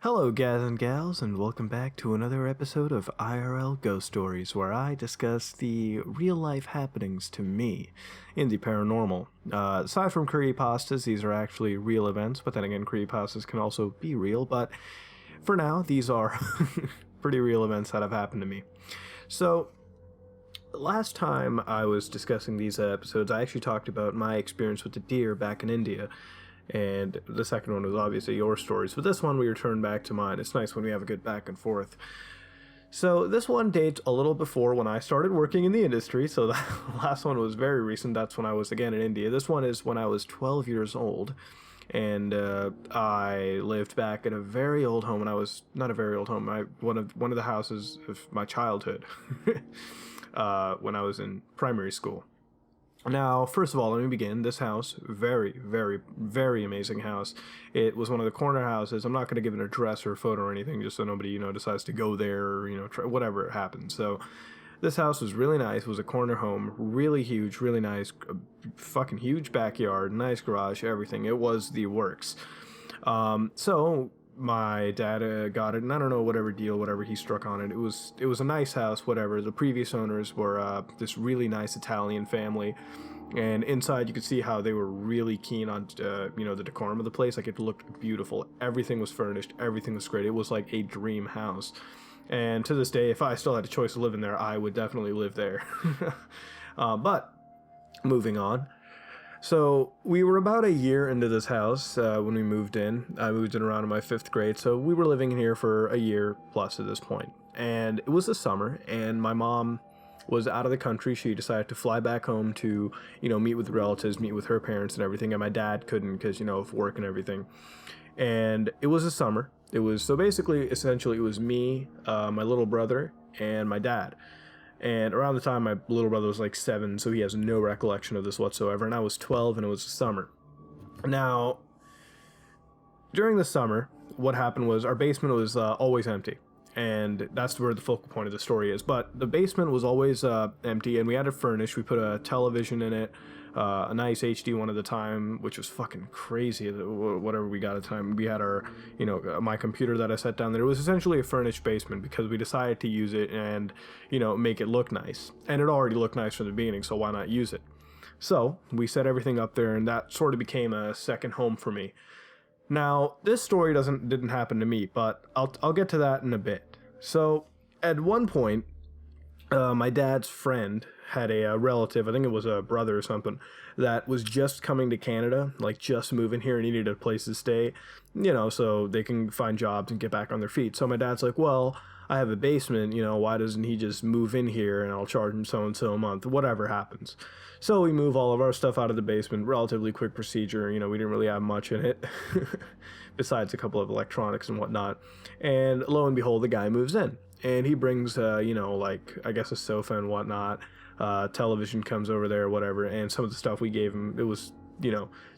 Hello, guys and gals, and welcome back to another episode of IRL Ghost Stories, where I discuss the real-life happenings to me in the paranormal. Aside from creepypastas, these are actually real events, but then again, creepypastas can also be real, but for now, these are pretty real events that have happened to me. So, last time I was discussing these episodes, I actually talked about my experience with the deer back in India. And the second one was obviously your stories, but this one we return back to mine. It's nice when we have a good back and forth. So this one dates a little before when I started working in the industry, so the last one was very recent. That's when I was again in India. This one is when I was 12 years old, and I lived back in a very old home, and I was not a very old home, one of the houses of my childhood when I was in primary school. Now, first of all, let me begin. This house, very, very, very amazing house. It was one of the corner houses. I'm not going to give an address or a photo or anything, just so nobody, decides to go there or, try, whatever happens. So, this house was really nice. It was a corner home, really huge, really nice, fucking huge backyard, nice garage, everything. It was the works. So my dad got it, and I don't know whatever he struck on it. It was a nice house, whatever. The previous owners were this really nice Italian family, and inside you could see how they were really keen on the decorum of the place. Like, it looked beautiful. Everything was furnished. Everything was great. It was like a dream house. And to this day, if I still had a choice of living there, I would definitely live there. But moving on. So we were about a year into this house when we moved in. I moved in around in my 5th grade, so we were living in here for a year plus at this point. And it was the summer, and my mom was out of the country. She decided to fly back home to, meet with relatives, meet with her parents and everything. And my dad couldn't because, of work and everything. And it was the summer. It was essentially, it was me, my little brother, and my dad. And around the time my little brother was like 7, so he has no recollection of this whatsoever, and I was 12, and it was the summer. Now, during the summer, what happened was our basement was always empty, and that's where the focal point of the story is. But the basement was always empty, and we had it furnished. We put a television in it, a nice HD one at the time, which was fucking crazy, whatever we got at the time. We had our, my computer that I set down there. It was essentially a furnished basement because we decided to use it and, make it look nice. And it already looked nice from the beginning, so why not use it? So we set everything up there, and that sort of became a second home for me. Now, this story didn't happen to me, but I'll get to that in a bit. So at one point, my dad's friend had a relative, I think it was a brother or something, that was just coming to Canada, like just moving here and needed a place to stay, so they can find jobs and get back on their feet. So my dad's like, well, I have a basement, why doesn't he just move in here and I'll charge him so-and-so a month, whatever happens. So we move all of our stuff out of the basement, relatively quick procedure, we didn't really have much in it, besides a couple of electronics and whatnot. And lo and behold, the guy moves in. And he brings, I guess a sofa and whatnot. Television comes over there, whatever. And some of the stuff we gave him, it was,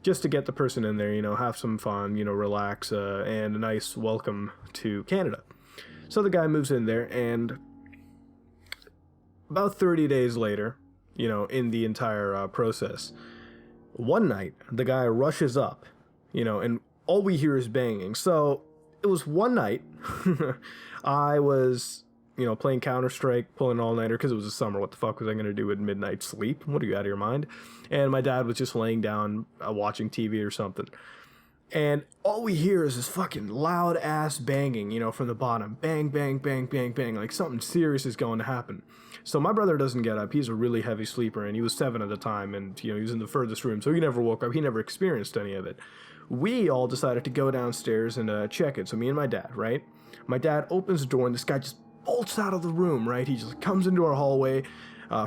just to get the person in there, have some fun, relax, and a nice welcome to Canada. So the guy moves in there, and about 30 days later, in the entire process, one night, the guy rushes up, and all we hear is banging. So it was one night. I was, playing Counter-Strike, pulling an all-nighter because it was the summer. What the fuck was I going to do at midnight sleep? What are you, out of your mind? And my dad was just laying down watching TV or something. And all we hear is this fucking loud-ass banging, from the bottom. Bang, bang, bang, bang, bang. Like something serious is going to happen. So my brother doesn't get up. He's a really heavy sleeper, and he was 7 at the time, and, he was in the furthest room, so he never woke up. He never experienced any of it. We all decided to go downstairs and check it. So me and my dad, right? My dad opens the door, and this guy just bolts out of the room, right? He just comes into our hallway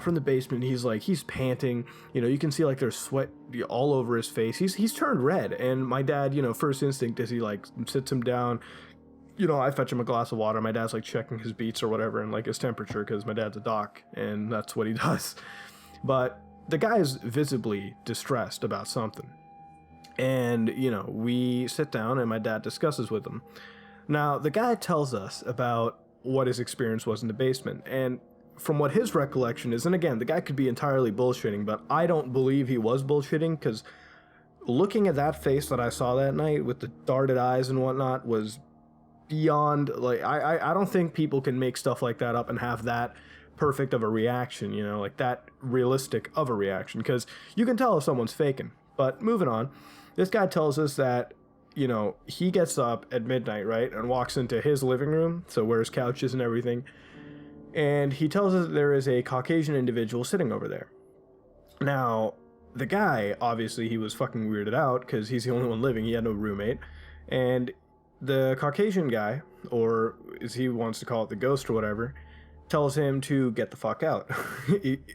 from the basement. He's panting. You can see like there's sweat all over his face. He's turned red. And my dad, first instinct is he like sits him down. I fetch him a glass of water. My dad's like checking his beats or whatever and like his temperature because my dad's a doc and that's what he does. But the guy is visibly distressed about something. And, we sit down and my dad discusses with him. Now, the guy tells us about what his experience was in the basement. And from what his recollection is, and again, the guy could be entirely bullshitting, but I don't believe he was bullshitting because looking at that face that I saw that night with the darted eyes and whatnot was beyond, like, I don't think people can make stuff like that up and have that perfect of a reaction, you know, like that realistic of a reaction, because you can tell if someone's faking. But moving on, this guy tells us that, you know, he gets up at midnight, right, and walks into his living room, so where his couch is and everything, and he tells us that there is a Caucasian individual sitting over there. Now, the guy, obviously, he was fucking weirded out because he's the only one living. He had no roommate. And the Caucasian guy, or as he wants to call it, the ghost or whatever, tells him to get the fuck out.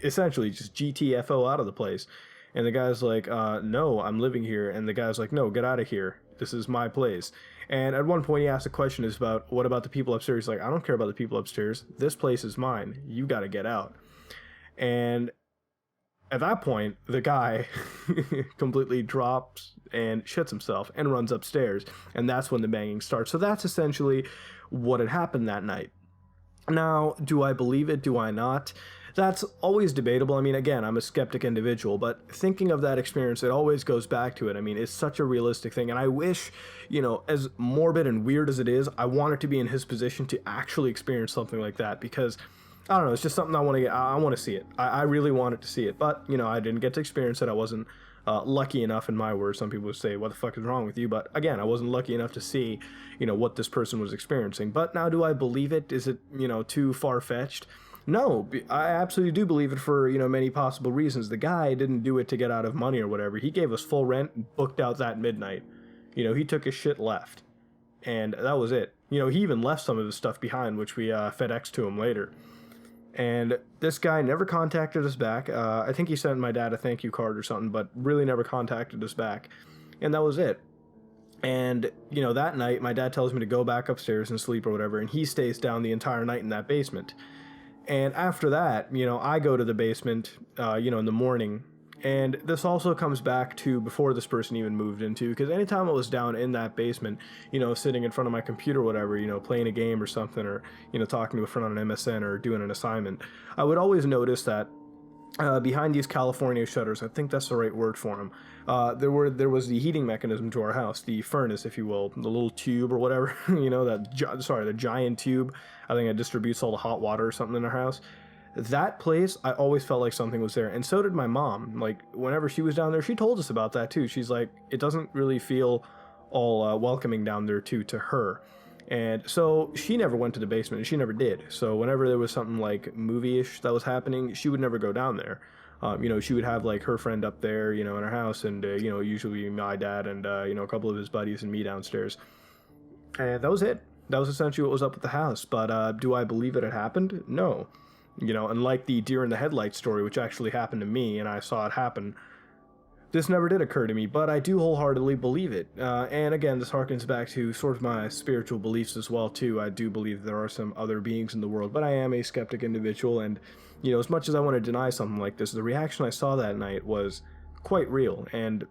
Essentially, just GTFO out of the place. And the guy's like, no, I'm living here. And the guy's like, no, get out of here. This is my place. And at one point he asked a question is about, what about the people upstairs? He's like, I don't care about the people upstairs. This place is mine. You got to get out. And at that point, the guy completely drops and shits himself and runs upstairs. And that's when the banging starts. So that's essentially what had happened that night. Now, do I believe it? Do I not? That's always debatable. I mean, again, I'm a skeptic individual, but thinking of that experience, it always goes back to it. I mean, it's such a realistic thing. And I wish, you know, as morbid and weird as it is, I wanted to be in his position to actually experience something like that, because I don't know, it's just something I want to see it. I really wanted to see it, but, you know, I didn't get to experience it. I wasn't lucky enough, in my words. Some people would say, what the fuck is wrong with you? But again, I wasn't lucky enough to see, you know, what this person was experiencing. But now, do I believe it? Is it, you know, too far-fetched? No, I absolutely do believe it for, you know, many possible reasons. The guy didn't do it to get out of money or whatever. He gave us full rent and booked out that midnight. You know, he took his shit, left. And that was it. You know, he even left some of his stuff behind, which we FedEx to him later. And this guy never contacted us back. I think he sent my dad a thank you card or something, but really never contacted us back. And that was it. And, you know, that night, my dad tells me to go back upstairs and sleep or whatever, and he stays down the entire night in that basement. And after that, you know, I go to the basement, you know, in the morning. And this also comes back to before this person even moved into, because anytime I was down in that basement, you know, sitting in front of my computer or whatever, you know, playing a game or something, or, you know, talking to a friend on an MSN or doing an assignment, I would always notice that behind these California shutters, I think that's the right word for them, there was the heating mechanism to our house, the furnace, if you will, the little tube or whatever, you know, the giant tube, I think it distributes all the hot water or something in our house. That place, I always felt like something was there, and so did my mom. Like, whenever she was down there, she told us about that too. She's like, it doesn't really feel all welcoming down there too to her. And so she never went to the basement, and she never did. So whenever there was something like movie-ish that was happening, she would never go down there. You know, she would have like her friend up there, you know, in her house, and you know, usually my dad and you know, a couple of his buddies and me downstairs. And that was it. That was essentially what was up with the house. But do I believe it had happened? No. You know, unlike the deer in the headlights story, which actually happened to me and I saw it happen, this never did occur to me, but I do wholeheartedly believe it. And again, this harkens back to sort of my spiritual beliefs as well, too. I do believe there are some other beings in the world, but I am a skeptic individual, and, you know, as much as I want to deny something like this, the reaction I saw that night was quite real, and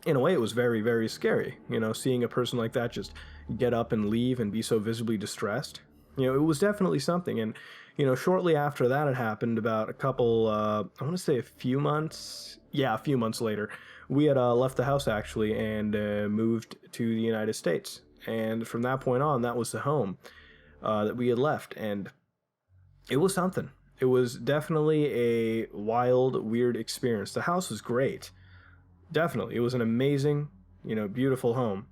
in a way it was very, very scary, you know, seeing a person like that just get up and leave and be so visibly distressed. You know, it was definitely something, and, you know, shortly after that had happened, about a couple, I want to say a few months later, we had left the house, actually, and moved to the United States. And from that point on, that was the home that we had left, and it was something. It was definitely a wild, weird experience. The house was great. Definitely. It was an amazing, you know, beautiful home.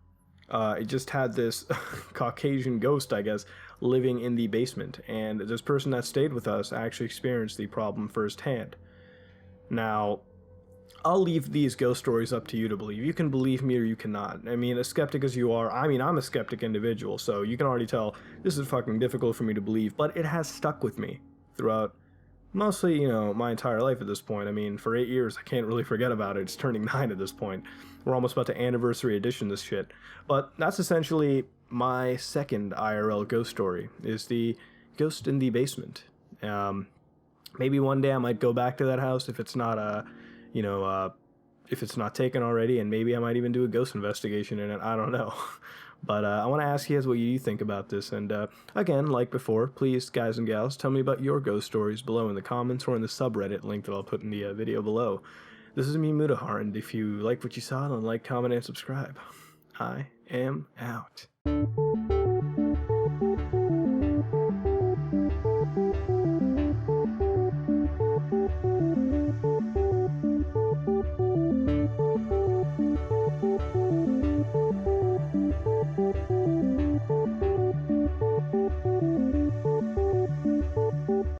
It just had this Caucasian ghost, I guess, living in the basement, and this person that stayed with us actually experienced the problem firsthand. Now, I'll leave these ghost stories up to you to believe. You can believe me or you cannot. I mean, as skeptic as you are, I mean, I'm a skeptic individual, so you can already tell this is fucking difficult for me to believe, but it has stuck with me throughout mostly, you know, my entire life at this point. I mean, for 8 years, I can't really forget about it. It's turning 9 at this point. We're almost about to anniversary edition this shit. But that's essentially my second IRL ghost story, is the ghost in the basement. Maybe one day I might go back to that house if it's not, if it's not taken already, and maybe I might even do a ghost investigation in it. I don't know. But I want to ask you guys what you think about this. And again, like before, please, guys and gals, tell me about your ghost stories below in the comments or in the subreddit link that I'll put in the video below. This is me, Mudahar, and if you like what you saw, then like, comment, and subscribe. I am out.